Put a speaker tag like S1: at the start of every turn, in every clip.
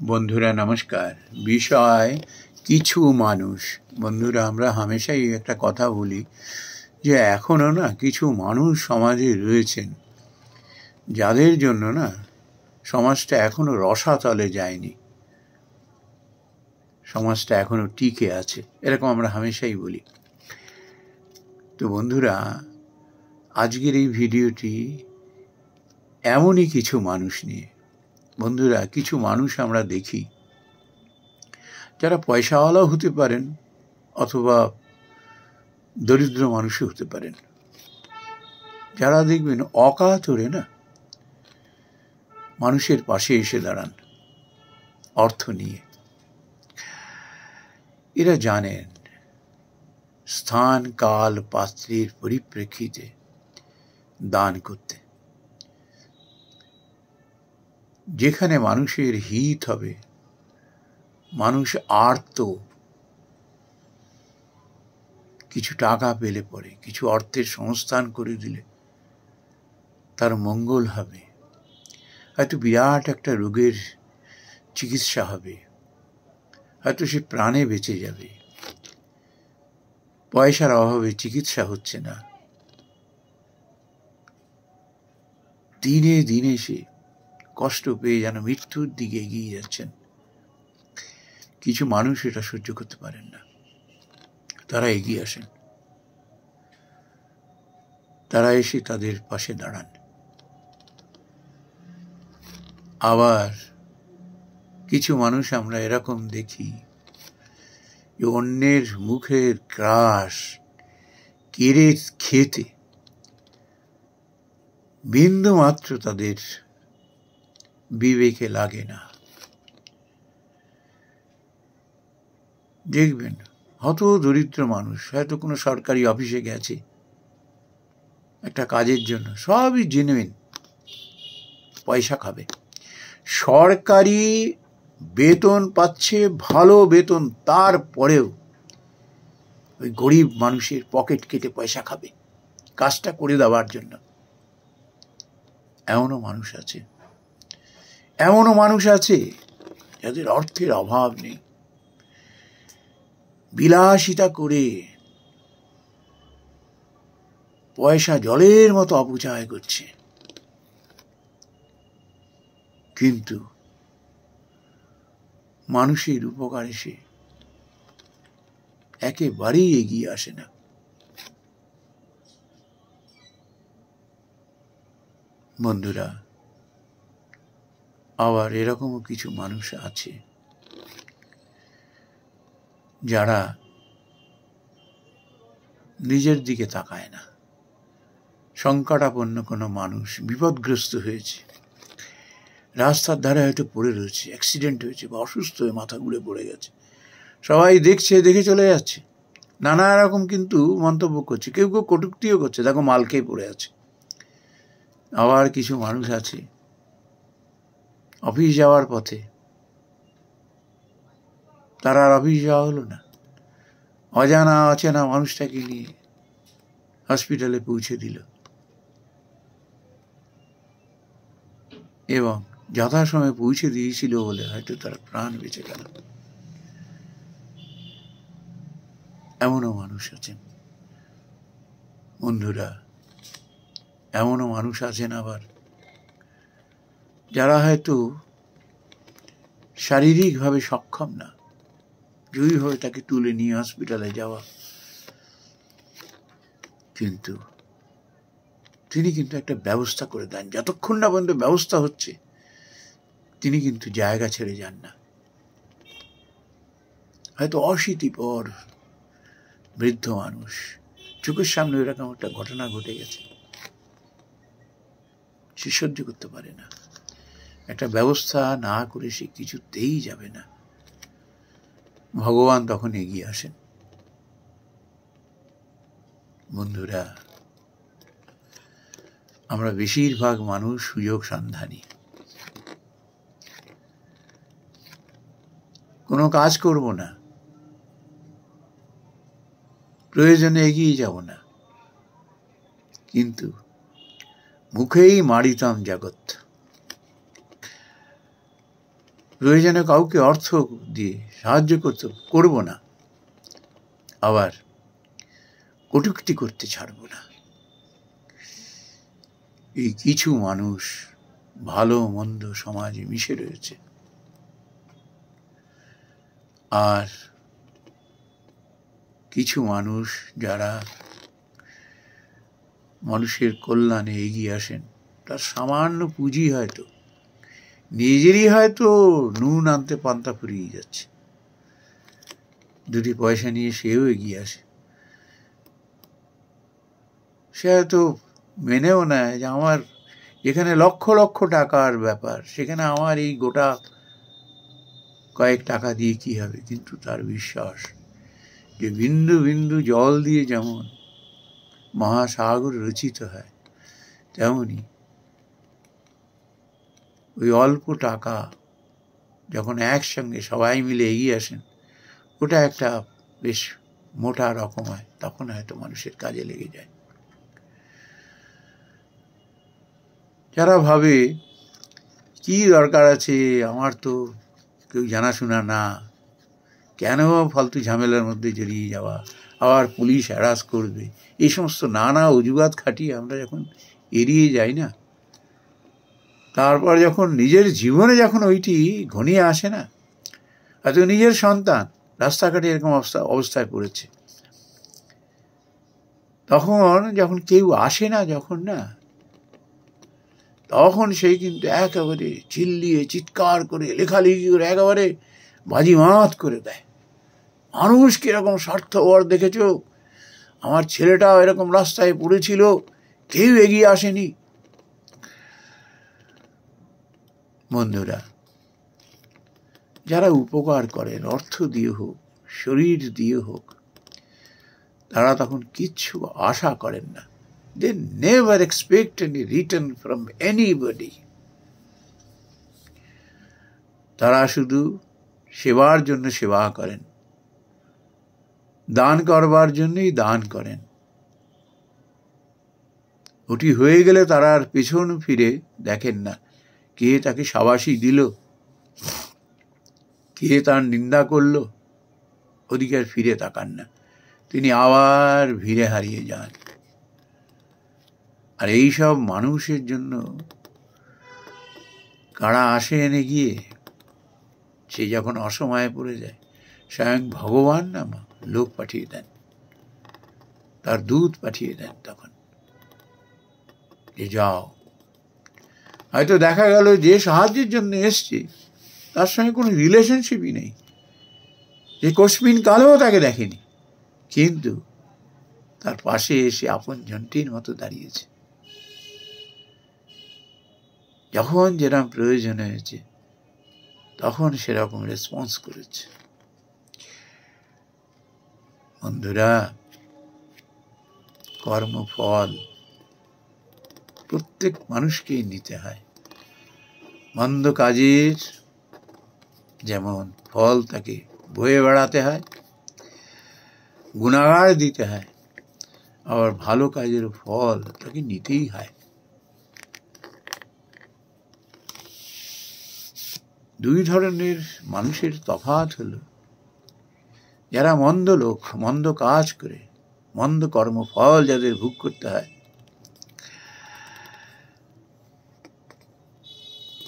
S1: বন্ধুরা নমস্কার। বিষয় কিছু মানুষ। বন্ধুরা, আমরা হামেশাই একটা কথা বলি যে এখনও না কিছু মানুষ সমাজে রয়েছেন যাদের জন্য না সমাজটা এখনো রসাতলে যায়নি, সমাজটা এখনো টিকে আছে, এরকম আমরা হামেশাই বলি। তো বন্ধুরা, আজকের এই ভিডিওটি এমনই কিছু মানুষ নিয়ে। বন্ধুরা, কিছু মানুষ আমরা দেখি যারা পয়সাওয়ালাও হতে পারেন অথবা দরিদ্র মানুষও হতে পারেন, যারা দেখবেন অকাতরে না মানুষের পাশে এসে দাঁড়ান অর্থ নিয়ে। এরা জানেন স্থান কাল পাত্রের পরিপ্রেক্ষিতে দান করতে। যেখানে মানুষের হিত হবে, মানুষ আর্ত, কিছু টাকা পেলে পরে, কিছু অর্থের সংস্থান করে দিলে তার মঙ্গল হবে। হয়তো বিরাট একটা রোগের চিকিৎসা হবে, হয়তো সে প্রাণে বেঁচে যাবে। পয়সার অভাবে চিকিৎসা হচ্ছে না, দিনে দিনে সে কষ্ট পেয়ে যেন মৃত্যুর দিকে এগিয়ে যাচ্ছেন। কিছু মানুষ এটা সহ্য করতে পারেন না, তারা এগিয়ে আসেন, তারা এসে তাদের পাশে দাঁড়ান। আবার কিছু মানুষ আমরা এরকম দেখি যে অন্যের মুখের গ্রাস কেড়ে খেতে বিন্দু মাত্র তাদের বিবেকে লাগে না। দেখবেন হত দরিদ্র মানুষ হয়তো কোনো সরকারি অফিসে গেছে একটা কাজের জন্য, সবই জেনুইন, পয়সা খাবে, সরকারি বেতন পাচ্ছে, ভালো বেতন, তারপরেও ওই গরিব মানুষের পকেট কেটে পয়সা খাবে কাজটা করে দেওয়ার জন্য। এমনও মানুষ আছে, এমনও মানুষ আছে যাদের অর্থের অভাব নেই, বিলাসিতা করে পয়সা জলের মতো অপচয় করছে, কিন্তু মানুষের উপকারে সে একেবারেই এগিয়ে আসে না। বন্ধুরা, আবার এরকমও কিছু মানুষ আছে যারা নিজের দিকে তাকায় না। সংকটাপন্ন কোনো মানুষ বিপদগ্রস্ত হয়েছে, রাস্তার ধারে হয়তো পড়ে রয়েছে, অ্যাক্সিডেন্ট হয়েছে বা অসুস্থ হয়ে মাথা ঘুরে পড়ে গেছে, সবাই দেখছে, দেখে চলে যাচ্ছে, নানা রকম কিন্তু মন্তব্য করছে, কেউ কেউ কটূক্তিও করছে, দেখো মাল খেয়ে পড়ে আছে। আবার কিছু মানুষ আছে অফিস যাওয়ার পথে, তার আর অফিস যাওয়া হলো না, অজানা অচেনা মানুষটাকে নিয়ে হসপিটালে পৌঁছে দিল এবং যথাসময়ে পৌঁছে দিয়েছিল বলে হয়তো তার প্রাণ বেঁচে গেল। এমনও মানুষ আছেন বন্ধুরা, এমনও মানুষ আছেন আবার যারা হয়তো শারীরিকভাবে সক্ষম না, জরুরিভাবে তাকে তুলে নিয়ে হসপিটালে যাওয়া, কিন্তু তিনি কিন্তু একটা ব্যবস্থা করে দেন। যতক্ষণ না পর্যন্ত ব্যবস্থা হচ্ছে তিনি কিন্তু জায়গা ছেড়ে যান না। হয়তো অশীতিপর বৃদ্ধ মানুষ, চোখের সামনে এরকম একটা ঘটনা ঘটে গেছে, সে সহ্য করতে পারে না, একটা ব্যবস্থা না করে সে কিছুতেই যাবে না। ভগবান তখন এগিয়ে আসেন। বন্ধুরা, আমরা বেশিরভাগ মানুষ সুযোগ সন্ধানী, কোনো কাজ করব না, প্রয়োজনে এগিয়ে যাব না, কিন্তু মুখেই মারিতাম জগৎ। প্রয়োজনে কাউকে অর্থ দিয়ে সাহায্য করব না, আবার কটূক্তি করতে ছাড়ব না। এই কিছু মানুষ ভালো মন্দ সমাজে মিশে রয়েছে, আর কিছু মানুষ যারা মানুষের কল্যাণে এগিয়ে আসেন, তার সামান্য পুঁজি হয়তো নিজেরই হয়তো নুন আনতে পান্তা ফুরিয়ে যাচ্ছে, দুটি পয়সা নিয়ে সেও এগিয়ে আসে। সে হয়তো মেনেও নেয় যে আমার যেখানে লক্ষ লক্ষ টাকার ব্যাপার, সেখানে আমার এই গোটা কয়েক টাকা দিয়ে কি হবে। কিন্তু তার বিশ্বাস যে বিন্দু বিন্দু জল দিয়ে যেমন মহাসাগর রচিত হয়, তেমনি ওই অল্প টাকা যখন একসঙ্গে সবাই মিলে এগিয়ে আসেন, ওটা একটা বেশ মোটা রকম হয়, তখন হয়তো মানুষের কাজে লেগে যায়। যারা ভাবে কি দরকার আছে, আমার তো কেউ জানাশোনা না, কেন ফালতু ঝামেলার মধ্যে জড়িয়ে যাওয়া, আবার পুলিশ হ্যারাস করবে, এই সমস্ত নানা অজুহাত খাটিয়ে আমরা যখন এড়িয়ে যাই না, তারপর যখন নিজের জীবনে যখন ওইটি ঘনিয়ে আসে না, হয়তো নিজের সন্তান রাস্তাঘাটে এরকম অবস্থায় পড়েছে, তখন যখন কেউ আসে না, যখন না, তখন সেই কিন্তু একেবারে চিল্লিয়ে চিৎকার করে লেখালেখি করে একেবারে বাজিমাত করে দেয়। মানুষ কিরকম স্বার্থপর দেখেছো, আমার ছেলেটা এরকম রাস্তায় পড়েছিল, কেউ এগিয়ে আসেনি। বন্ধুরা, যারা উপকার করেন, অর্থ দিয়ে হোক, শরীর দিয়ে হোক, তারা তখন কিচ্ছু আশা করেন না। They never expect any return from anybody. তারা শুধু সেবার জন্য সেবা করেন, দান করবার জন্যই দান করেন। ওটি হয়ে গেলে তারা আর পেছন ফিরে দেখেন না, কে তাকে শাবাশি দিল, কে তার নিন্দা করল, ওদিকে আর ফিরে তাকান না, তিনি আবার ভিড়ে হারিয়ে যান। আর এইসব মানুষের জন্য কারা আসে এনে গিয়ে, সে যখন অসময়ে পড়ে যায়, স্বয়ং ভগবান নাম লোক পাঠিয়ে দেন, তার দূত পাঠিয়ে দেন, তখন যে যাও। হয়তো দেখা গেল যে সাহায্যের জন্য এসছে তার সঙ্গে কোনো রিলেশনশিপই নেই, যে কস্মিন কালেও তাকে দেখেনি, কিন্তু তার পাশে এসে আপন জনটির মতো দাঁড়িয়েছে। যখন যেরকম প্রয়োজন হয়েছে তখন সেরকম রেসপন্স করেছে। বন্ধুরা, কর্মফল প্রত্যেক মানুষকেই নিতে হয়। মন্দ কাজের যেমন ফল তাকে বয়ে বেড়াতে হয়, গুণাগার দিতে হয়, আবার ভালো কাজের ফল তাকে নিতেই হয়। দুই ধরনের মানুষের তফাৎ হলো, যারা মন্দ লোক, মন্দ কাজ করে মন্দ কর্মফল যাদের ভোগ করতে হয়,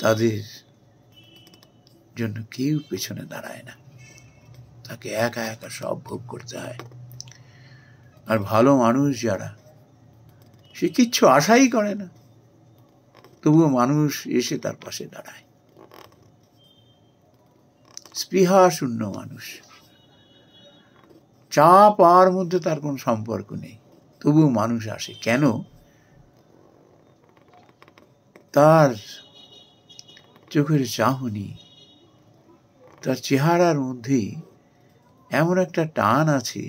S1: তাদের জন্য কেউ পেছনে দাঁড়ায় না, তাকে একা একা সব ভোগ করতে হয়। আর ভালো মানুষ যারা, সে কিচ্ছু আশাই করে না, তবুও মানুষ এসে তার পাশে দাঁড়ায়। স্পৃহা শূন্য মানুষ, চা পাওয়ার মধ্যে তার কোনো সম্পর্ক নেই, তবুও মানুষ আসে। কেন? তার চোখের চাহনি, তার চেহারার মধ্যেই এমন একটা টান আছে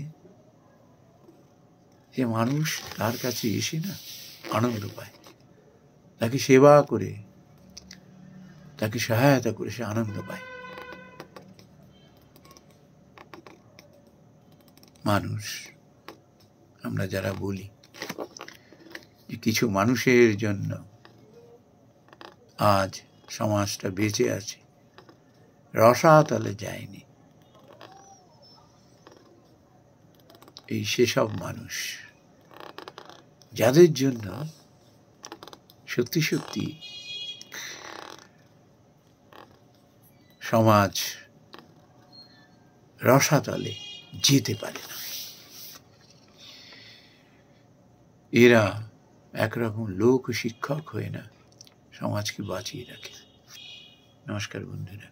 S1: যে মানুষ তার কাছে এসে না আনন্দ পায়, তাকে সেবা করে, তাকে সহায়তা করে সে আনন্দ পায়। মানুষ, আমরা যারা বলি যে কিছু মানুষের জন্য আজ সমাজটা বেঁচে আছে, রসাতলে যায়নি। এই সেসব মানুষ যাদের জন্য সত্যি সত্যি সমাজ রসাতলে যেতে পারে না, এরা একরকম লোক শিক্ষক হয়ে না সমাজকে বাঁচিয়ে রাখে। নমস্কার বন্ধুরা।